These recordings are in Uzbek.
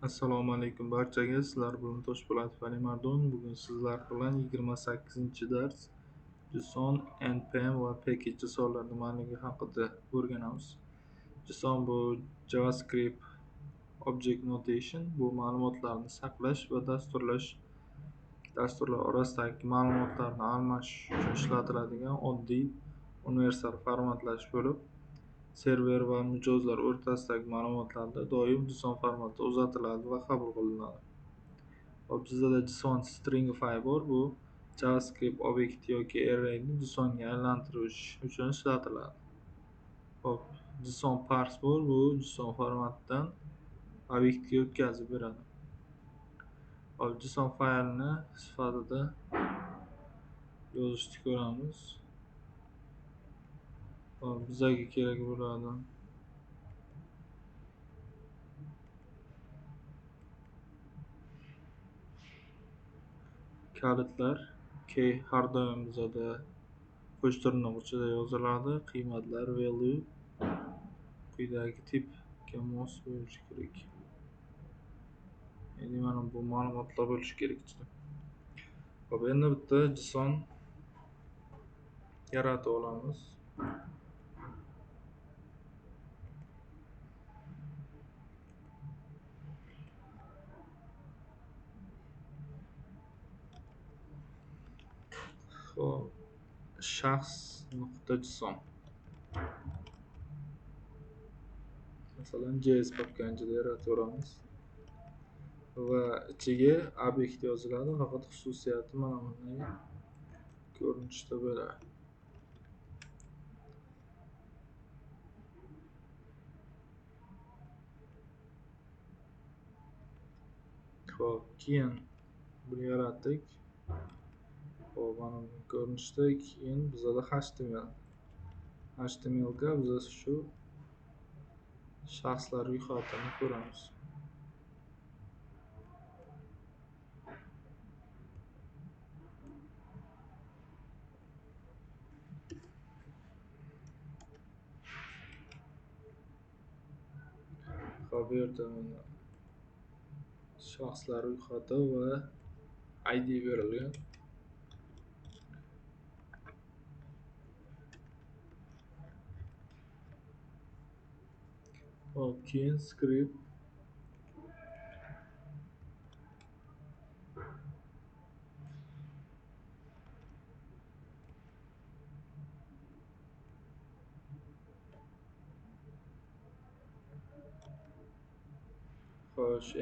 Assalomu alaykum barchaga. Sizlar bilan Toshpo'latov Alimardon. Bugun sizlar bilan 28-dars JSON, npm va package JSONlar nimaligi haqida o'rganamiz. JSON bu JavaScript Object Notation. Bu ma'lumotlarni saqlash va dasturlar orasidagi ma'lumotlarni almashish uchun ishlatiladigan oddiy universal formatlash bo'lib, server va mijozlar o'rtasidagi ma'lumotlarni doim JSON formatida uzatiladi va qabul qilinadi. Bizda JSON stringify bor. Bu JavaScript obyekt yoki arrayni JSONga aylantirish uchun ishlatiladi. JSON parse bor. Bu JSON formatidan obyektga o'tkazib beradi. JSON faylni sifatida yozishni ko'ramiz. Bizga kerak bo'ladi kalitlar key har doim bizada qo'sh tirnoq ichida yoziladi. Qiymatlar value quyidagi tipga mos bo'lishi kerak. Ya'ni mana bu ma'lumotlar bo'lishi kerak ichida. Endi bitta JSON yaratib olamiz. shaxs.json masalan JS papkanchada yarataveramiz va ichiga obyekt yoziladi. Faqat xususiyati mana bunday ko'rinishda bo'ladi. Keyin buni yaratdik. Mana bu ko'rinishda. Keyin bizda HTML ga biz shu shaxslar ro'yxatini ko'ramiz. Bu yerda shaxslar ro'yxati va ID berilgan. Keyin script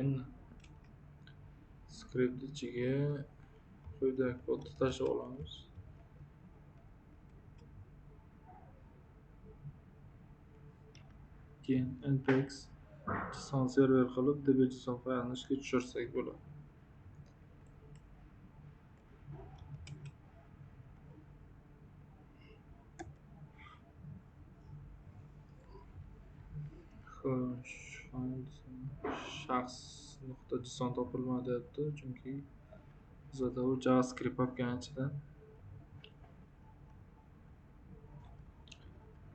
endi script ichiga quyidagi kodni tashlab olamiz. Keyin npx JSON server qilib db.json faylni ishga tushirsak bo'ladi. shaxs.json topilmadi deyapti, chunki bizda u JavaScript papkanchida.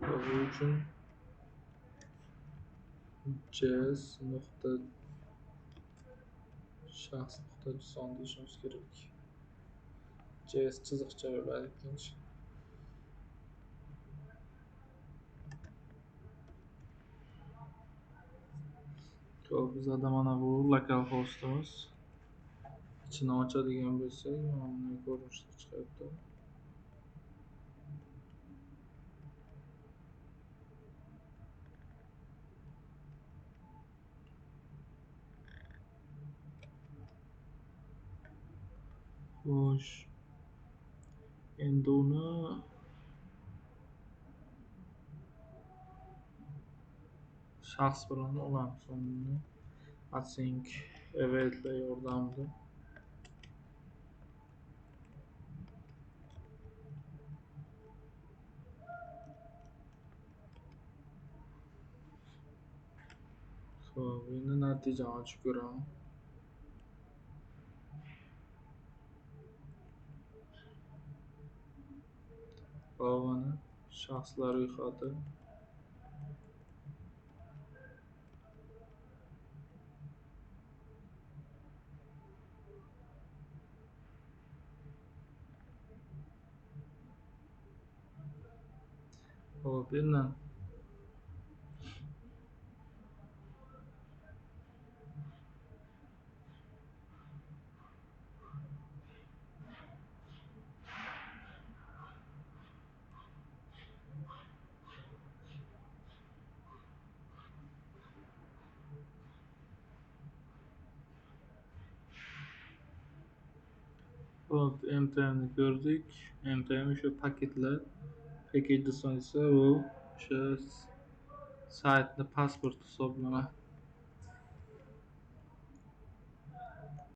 Bu uchun js.shaxs.json deyishimiz kerak. JS chiziqcha bo'ladi ikkinchi. Bizda mana bu lokal hostimiz. Ichini ochadigan bo'lsak, mana bunday ko'rinishda chiqyapti. Xo'sh. Endi uni shaxs bilan olamiz. Uni async eventlar yordamida endi natijani ochib ko'ramiz. Mana shaxslar ro'yxati. Hop, endi hop, MT'ni gördük. MT'mi o'sha paketlar. Package so'ng esa u o'sha saytni pasport hisoblanadi.